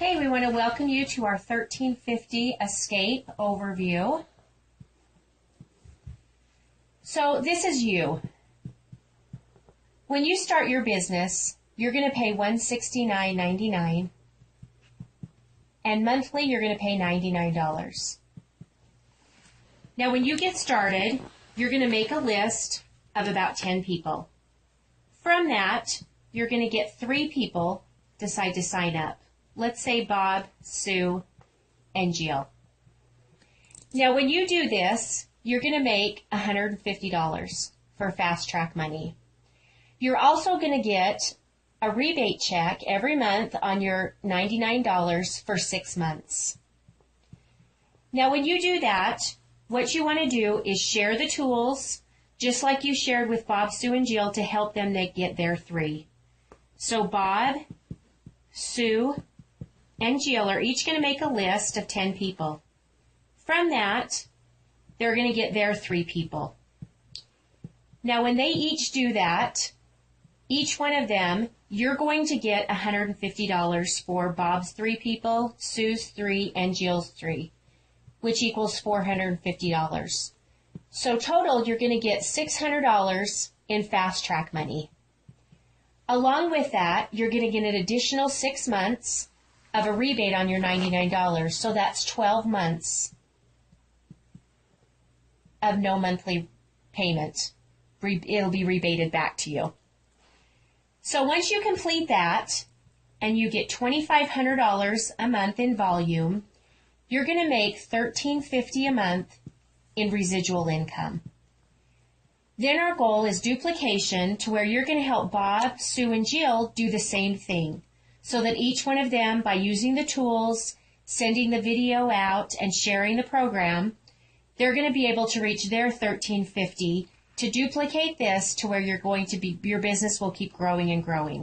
Okay, we want to welcome you to our 1350 Escape overview. So this is you. When you start your business, you're going to pay $169.99, and monthly you're going to pay $99. Now when you get started, you're going to make a list of about 10 people. From that, you're going to get 3 people decide to sign up. Let's say Bob, Sue, and Jill. Now when you do this, you're going to make $150 for fast track money. You're also going to get a rebate check every month on your $99 for 6 months. Now when you do that, what you want to do is share the tools just like you shared with Bob, Sue, and Jill to help them to get their 3. So Bob, Sue, and Jill are each going to make a list of 10 people. From that, they're going to get their 3 people. Now when they each do that, each one of them, you're going to get $150 for Bob's 3 people, Sue's 3, and Jill's 3, which equals $450. So total, you're going to get $600 in fast track money. Along with that, you're going to get an additional 6 months of a rebate on your $99. So that's 12 months of no monthly payment. It'll be rebated back to you. So once you complete that and you get $2,500 a month in volume, you're going to make $1,350 a month in residual income. Then our goal is duplication, to where you're going to help Bob, Sue, and Jill do the same thing, so that each one of them, by using the tools, sending the video out, and sharing the program, they're going to be able to reach their $1,350 to duplicate this to where your business will keep growing and growing.